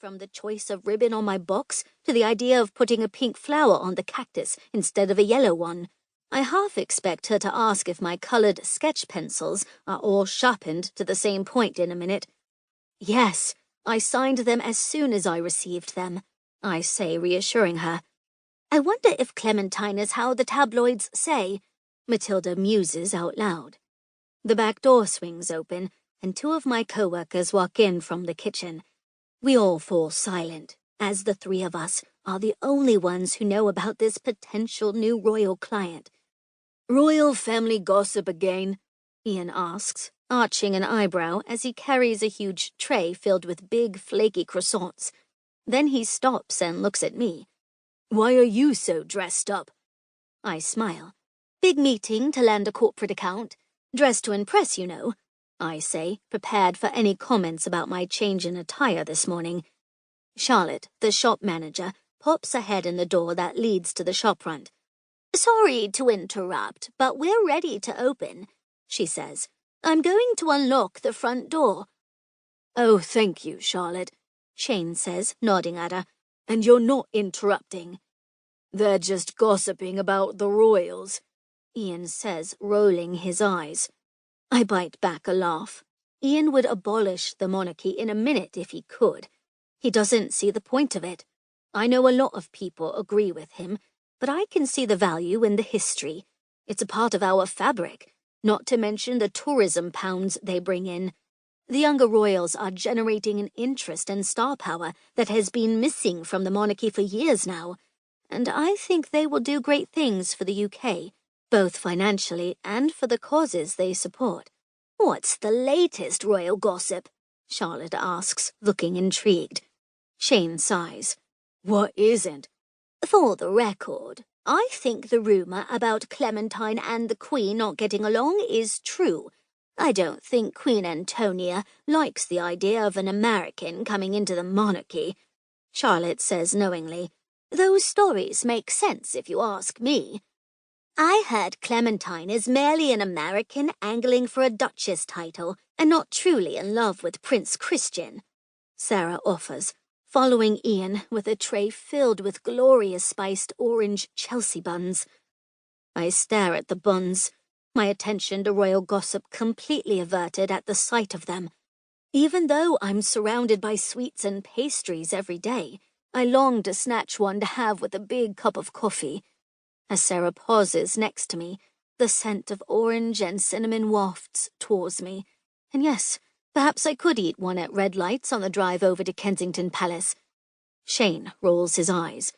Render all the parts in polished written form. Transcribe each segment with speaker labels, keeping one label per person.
Speaker 1: from the choice of ribbon on my box to the idea of putting a pink flower on the cactus instead of a yellow one. I half expect her to ask if my colored sketch pencils are all sharpened to the same point in a minute. Yes, I signed them as soon as I received them, I say, reassuring her. I wonder if Clementine is how the tabloids say, Matilda muses out loud. The back door swings open, and two of my co-workers walk in from the kitchen. We all fall silent, as the three of us are the only ones who know about this potential new royal client. Royal family gossip again? Ian asks, arching an eyebrow as he carries a huge tray filled with big, flaky croissants. Then he stops and looks at me. Why are you so dressed up? I smile. Big meeting to land a corporate account. Dressed to impress, you know, I say, prepared for any comments about my change in attire this morning. Charlotte, the shop manager, pops a head in the door that leads to the shopfront. Sorry to interrupt, but we're ready to open, she says. I'm going to unlock the front door. Oh, thank you, Charlotte, Shane says, nodding at her. And you're not interrupting. They're just gossiping about the royals, Ian says, rolling his eyes. I bite back a laugh. Ian would abolish the monarchy in a minute if he could. He doesn't see the point of it. I know a lot of people agree with him, but I can see the value in the history. It's a part of our fabric, not to mention the tourism pounds they bring in. The younger royals are generating an interest and star power that has been missing from the monarchy for years now, and I think they will do great things for the UK, both financially and for the causes they support. What's the latest royal gossip? Charlotte asks, looking intrigued. Shane sighs. What isn't? For the record, I think the rumor about Clementine and the Queen not getting along is true. I don't think Queen Antonia likes the idea of an American coming into the monarchy, Charlotte says knowingly. Those stories make sense if you ask me. I heard Clementine is merely an American angling for a duchess title and not truly in love with Prince Christian, Sarah offers, following Ian with a tray filled with glorious spiced orange Chelsea buns. I stare at the buns, my attention to royal gossip completely averted at the sight of them. Even though I'm surrounded by sweets and pastries every day, I long to snatch one to have with a big cup of coffee. As Sarah pauses next to me, the scent of orange and cinnamon wafts towards me. And yes, perhaps I could eat one at red lights on the drive over to Kensington Palace. Shane rolls his eyes.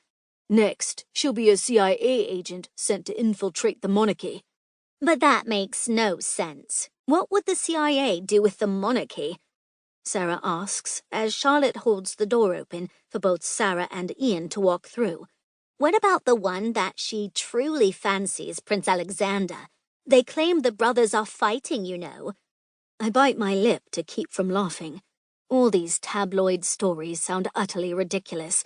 Speaker 1: Next, she'll be a CIA agent sent to infiltrate the monarchy. But that makes no sense. What would the CIA do with the monarchy? Sarah asks, as Charlotte holds the door open for both Sarah and Ian to walk through. What about the one that she truly fancies, Prince Alexander? They claim the brothers are fighting, you know. I bite my lip to keep from laughing. All these tabloid stories sound utterly ridiculous.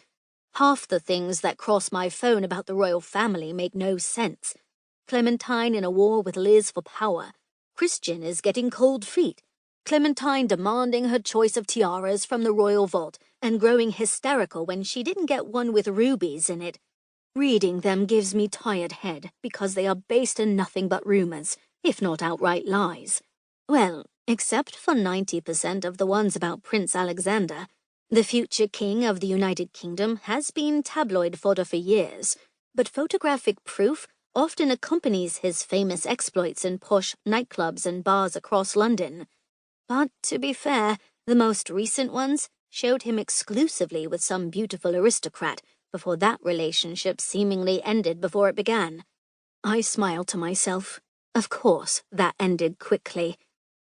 Speaker 1: Half the things that cross my phone about the royal family make no sense. Clementine in a war with Liz for power. Christian is getting cold feet. Clementine demanding her choice of tiaras from the royal vault and growing hysterical when she didn't get one with rubies in it. Reading them gives me tired head because they are based in nothing but rumors, if not outright lies. Well, except for 90% of the ones about Prince Alexander. The future king of the United Kingdom has been tabloid fodder for years, but photographic proof often accompanies his famous exploits in posh nightclubs and bars across London. But, to be fair, the most recent ones showed him exclusively with some beautiful aristocrat before that relationship seemingly ended before it began. I smile to myself. Of course, that ended quickly.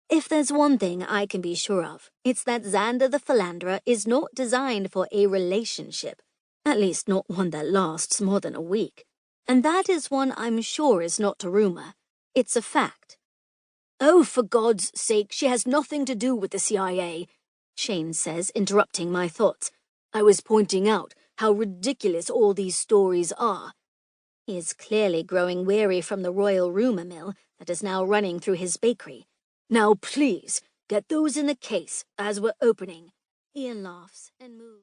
Speaker 1: If there's one thing I can be sure of, it's that Xander the Philanderer is not designed for a relationship, at least not one that lasts more than a week. And that is one I'm sure is not a rumor. It's a fact. Oh, for God's sake, she has nothing to do with the CIA, Shane says, interrupting my thoughts. I was pointing out how ridiculous all these stories are. He is clearly growing weary from the royal rumor mill that is now running through his bakery. Now, please, get those in the case as we're opening. Ian laughs and moves.